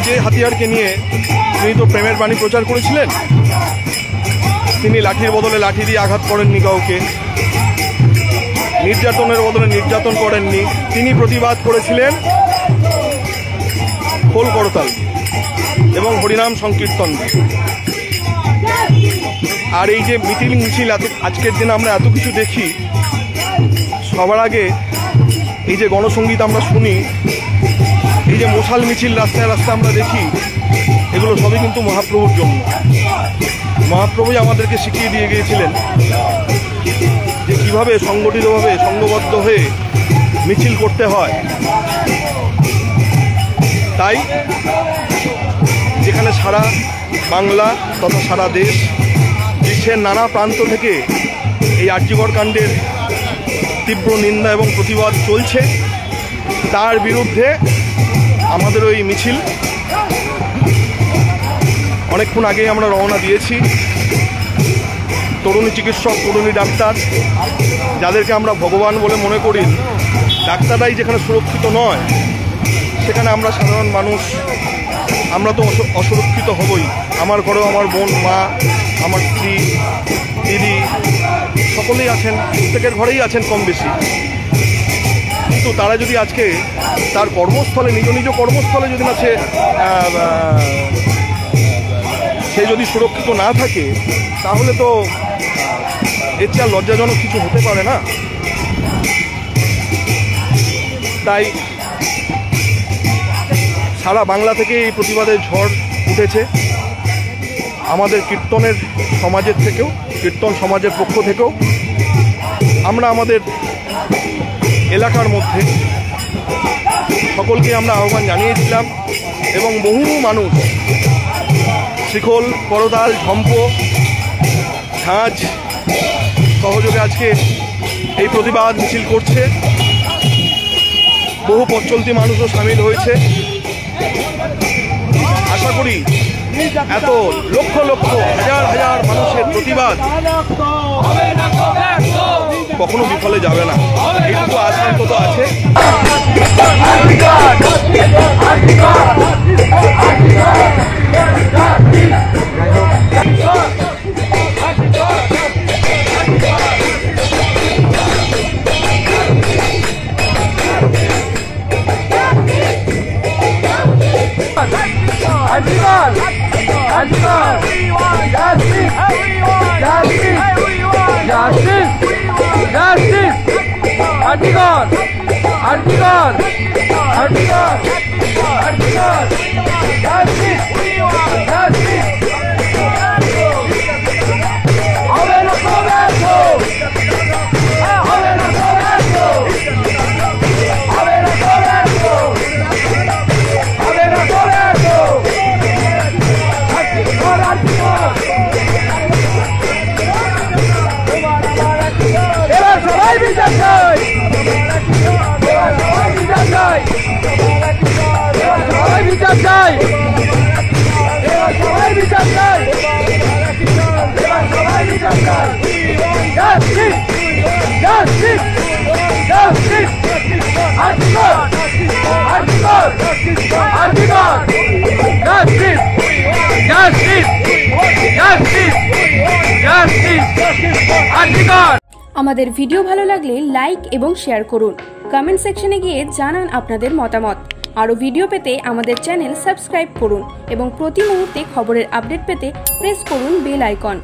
যে হাতিয়ারকে নিয়ে তিনি তো প্রেমের বাণী প্রচার করেছিলেন, তিনি লাঠির বদলে লাঠি দিয়ে আঘাত করেননি কাউকে, নির্যাতনের বদলে নির্যাতন করেননি, তিনি প্রতিবাদ করেছিলেন খোল করতাল এবং হরিনাম সংকীর্তন। আর এই যে মিছিল আজকের দিনে আমরা এত কিছু দেখি, সবার আগে এই যে গণসঙ্গীত আমরা শুনি, এই যে মশাল মিছিল রাস্তায় রাস্তায় আমরা দেখি, এগুলো সবই কিন্তু মহাপ্রভুর জন্য। মহাপ্রভুই আমাদেরকে শিখিয়ে দিয়ে গিয়েছিলেন যে কীভাবে সংগঠিতভাবে সংঘবদ্ধ হয়ে মিছিল করতে হয়। তাই যেখানে সারা বাংলা তথা সারা দেশ, বিশ্বের নানা প্রান্ত থেকে এই আরজিকর কাণ্ডের তীব্র নিন্দা এবং প্রতিবাদ চলছে, তার বিরুদ্ধে আমাদের ওই মিছিল অনেকক্ষণ আগেই আমরা রওনা দিয়েছি। তরুণী চিকিৎসক, তরুণী ডাক্তার, যাদেরকে আমরা ভগবান বলে মনে করি, ডাক্তাররাই যেখানে সুরক্ষিত নয়, সেখানে আমরা সাধারণ মানুষ আমরা তো অসুরক্ষিত হবই। আমার ঘরেও আমার বোন, মা, আমার স্ত্রী, দিদি সকলেই আছেন, প্রত্যেকের ঘরেই আছেন কম বেশি। কিন্তু তারা যদি আজকে তার কর্মস্থলে, নিজ নিজ কর্মস্থলে যদি না সে যদি সুরক্ষিত না থাকে, তাহলে তো এর চেয়ে লজ্জাজনক কিছু হতে পারে না। তাই সারা বাংলা থেকে এই প্রতিবাদের ঝড় উঠেছে। আমাদের কীর্তনের সমাজের থেকেও, কীর্তন সমাজের পক্ষ থেকেও আমরা আমাদের এলাকার মধ্যে সকলকে আমরা আহ্বান জানিয়েছিলাম এবং বহু মানুষ শিখল, করতাল, ঝম্প, ঝাঁঝ সহযোগে আজকে এই প্রতিবাদ মিছিল করছে। বহু পথ চলতি মানুষও সামিল হয়েছে। আশা করি এত লক্ষ লক্ষ হাজার হাজার মানুষের প্রতিবাদ কখনো বিফলে যাবে না, এইটুকু আশা অন্তত আছে। আমাদের ভিডিও ভালো লাগলে লাইক এবং শেয়ার করুন। কমেন্ট সেকশনে গিয়ে জানান আপনাদের মতামত। আরও ভিডিও পেতে আমাদের চ্যানেল সাবস্ক্রাইব করুন এবং প্রতি মুহূর্তে খবরের আপডেট পেতে প্রেস করুন বেল আইকন।